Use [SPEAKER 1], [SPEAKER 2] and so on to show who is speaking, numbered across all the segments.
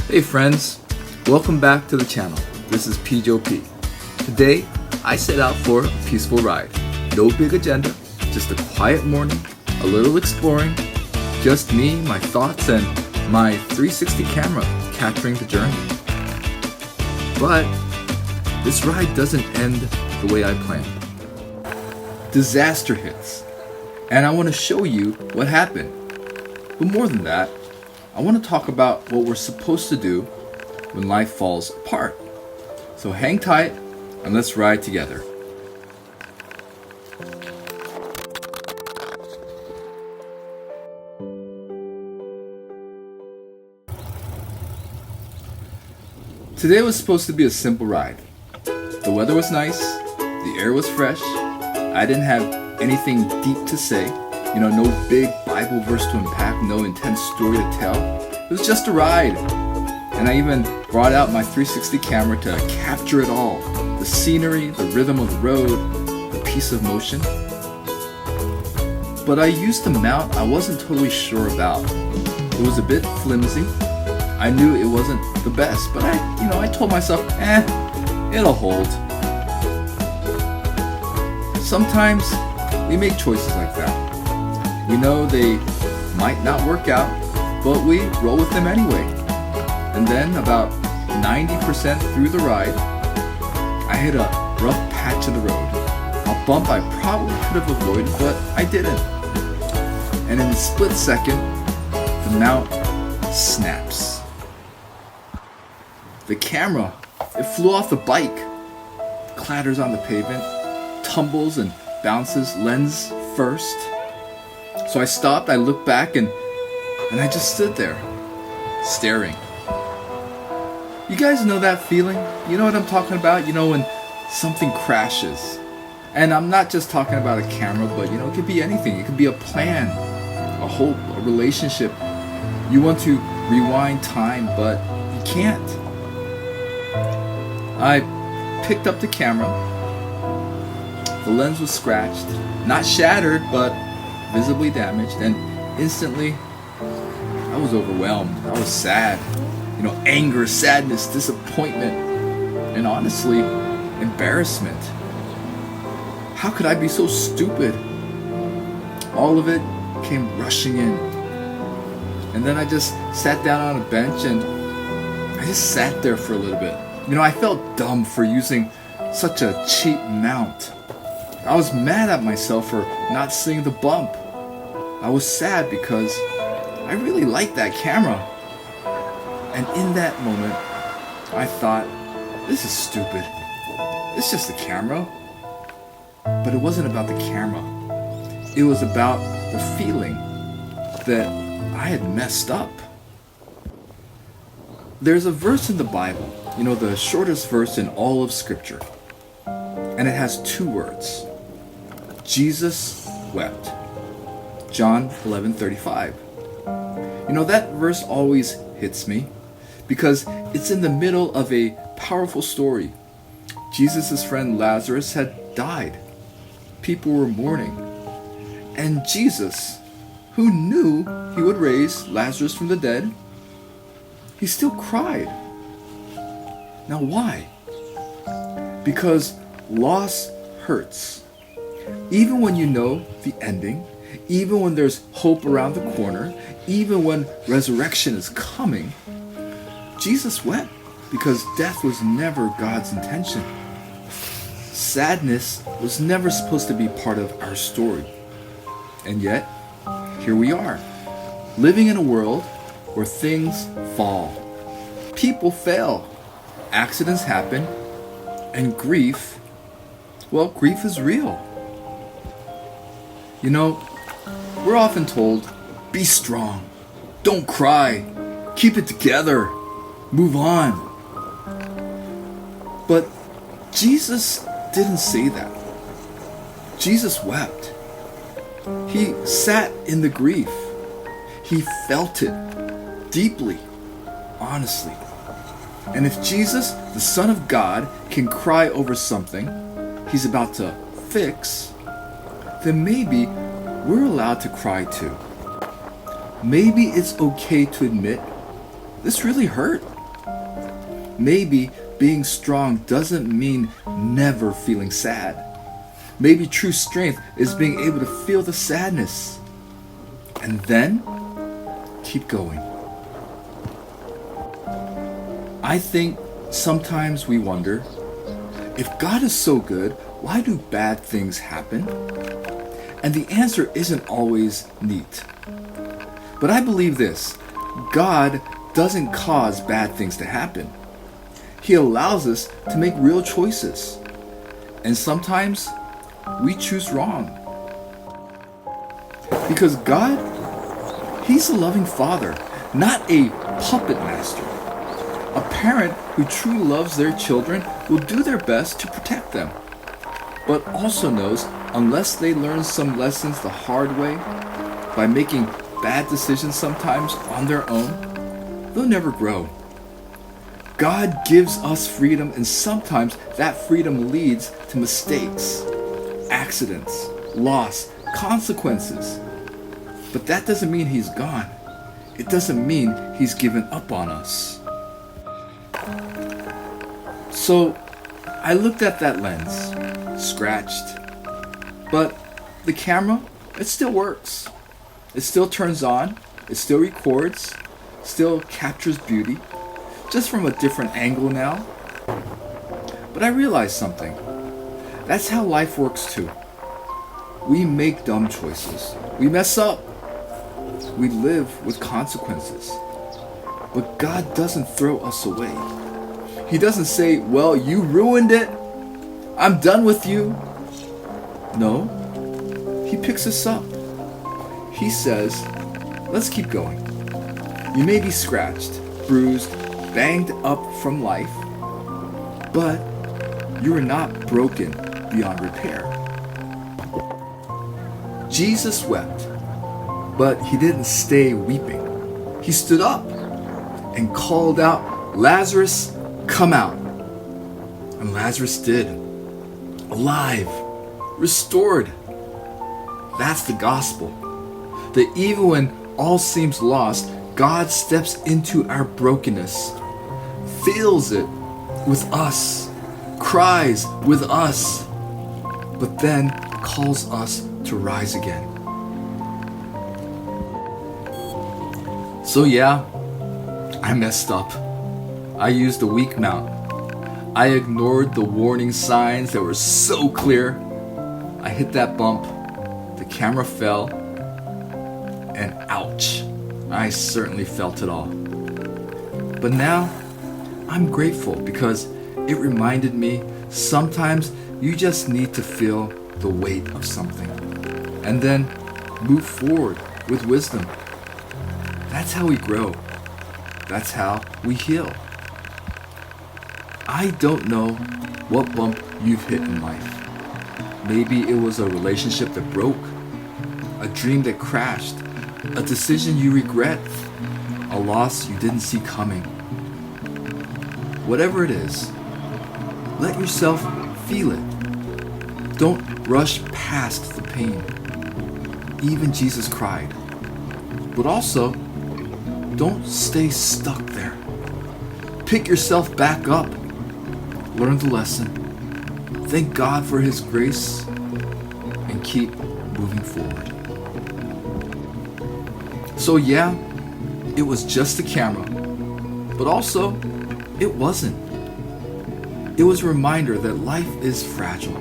[SPEAKER 1] Hey friends, welcome back to the channel. This is PJOP. Today, I set out for a peaceful ride. No big agenda, just a quiet morning, a little exploring, just me, my thoughts, and my 360 camera capturing the journey. But this ride doesn't end the way I planned. Disaster hits, and I want to show you what happened. But more than that, I want to talk about what we're supposed to do when life falls apart. So hang tight and let's ride together. Today was supposed to be a simple ride. The weather was nice, the air was fresh, I didn't have anything deep to say. No big Bible verse to unpack, no intense story to tell. It was just a ride. And I even brought out my 360 camera to capture it all. The scenery, the rhythm of the road, the piece of motion. But I used a mount I wasn't totally sure about. It was a bit flimsy. I knew it wasn't the best, but I told myself, it'll hold. Sometimes we make choices like that. We know they might not work out, but we roll with them anyway. And then about 90% through the ride, I hit a rough patch in the road. A bump I probably could have avoided, but I didn't. And in a split second, the mount snaps. The camera, it flew off the bike, clatters on the pavement, tumbles and bounces lens first. So I stopped, I looked back, and I just stood there, staring. You guys know that feeling? You know what I'm talking about? When something crashes. And I'm not just talking about a camera, but it could be anything. It could be a plan, a hope, a relationship. You want to rewind time, but you can't. I picked up the camera. The lens was scratched, not shattered, but visibly damaged, and instantly I was overwhelmed. I was sad. Anger, sadness, disappointment, and honestly, embarrassment. How could I be so stupid? All of it came rushing in. And then I just sat down on a bench and I just sat there for a little bit. I felt dumb for using such a cheap mount. I was mad at myself for not seeing the bump. I was sad because I really liked that camera. And in that moment, I thought, this is stupid. It's just a camera. But it wasn't about the camera. It was about the feeling that I had messed up. There's a verse in the Bible, the shortest verse in all of Scripture. And it has two words. Jesus wept. John 11:35. That verse always hits me because it's in the middle of a powerful story. Jesus' friend Lazarus had died. People were mourning. And Jesus, who knew he would raise Lazarus from the dead, he still cried. Now why? Because loss hurts. Even when you know the ending, even when there's hope around the corner, even when resurrection is coming, Jesus wept because death was never God's intention. Sadness was never supposed to be part of our story. And yet, here we are, living in a world where things fall. People fail. Accidents happen. And grief is real. We're often told, be strong, don't cry, keep it together, move on. But Jesus didn't say that. Jesus wept. He sat in the grief. He felt it deeply, honestly. And if Jesus, the Son of God, can cry over something he's about to fix, then maybe we're allowed to cry too. Maybe it's okay to admit this really hurt. Maybe being strong doesn't mean never feeling sad. Maybe true strength is being able to feel the sadness and then keep going. I think sometimes we wonder, if God is so good, why do bad things happen? And the answer isn't always neat. But I believe this: God doesn't cause bad things to happen. He allows us to make real choices. And sometimes we choose wrong. Because God, He's a loving Father, not a puppet master. A parent who truly loves their children will do their best to protect them, but also knows unless they learn some lessons the hard way, by making bad decisions sometimes on their own, they'll never grow. God gives us freedom, and sometimes that freedom leads to mistakes, accidents, loss, consequences. But that doesn't mean He's gone. It doesn't mean He's given up on us. So I looked at that lens, scratched, but the camera, it still works. It still turns on, it still records, still captures beauty, just from a different angle now. But I realized something. That's how life works too. We make dumb choices. We mess up. We live with consequences. But God doesn't throw us away. He doesn't say, well, you ruined it. I'm done with you. No, He picks us up. He says, let's keep going. You may be scratched, bruised, banged up from life, but you are not broken beyond repair. Jesus wept, but He didn't stay weeping. He stood up and called out, Lazarus, come out. And Lazarus did. Alive, restored. That's the gospel. That even when all seems lost, God steps into our brokenness, fills it with us, cries with us, but then calls us to rise again. So yeah, I messed up. I used a weak mount. I ignored the warning signs that were so clear. I hit that bump, the camera fell, and ouch, I certainly felt it all. But now, I'm grateful because it reminded me sometimes you just need to feel the weight of something and then move forward with wisdom. That's how we grow. That's how we heal. I don't know what bump you've hit in life. Maybe it was a relationship that broke, a dream that crashed, a decision you regret, a loss you didn't see coming. Whatever it is, let yourself feel it. Don't rush past the pain. Even Jesus cried. But also, don't stay stuck there. Pick yourself back up. Learn the lesson. Thank God for His grace and keep moving forward. So yeah, it was just a camera, but also it wasn't. It was a reminder that life is fragile.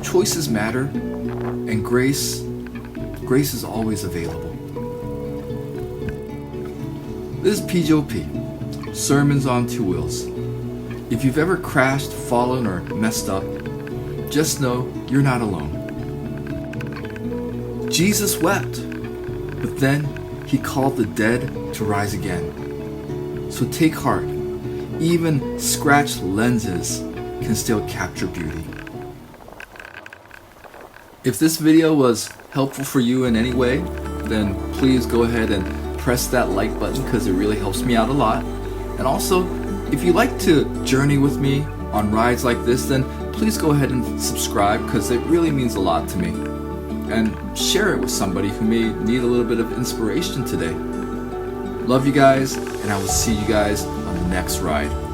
[SPEAKER 1] Choices matter, and grace is always available. This is PJOP, Sermons on Two Wheels. If you've ever crashed, fallen, or messed up, just know you're not alone. Jesus wept, but then He called the dead to rise again. So take heart. Even scratched lenses can still capture beauty. If this video was helpful for you in any way, then please go ahead and press that like button because it really helps me out a lot. And also, if you'd like to journey with me on rides like this, then please go ahead and subscribe because it really means a lot to me. And share it with somebody who may need a little bit of inspiration today. Love you guys, and I will see you guys on the next ride.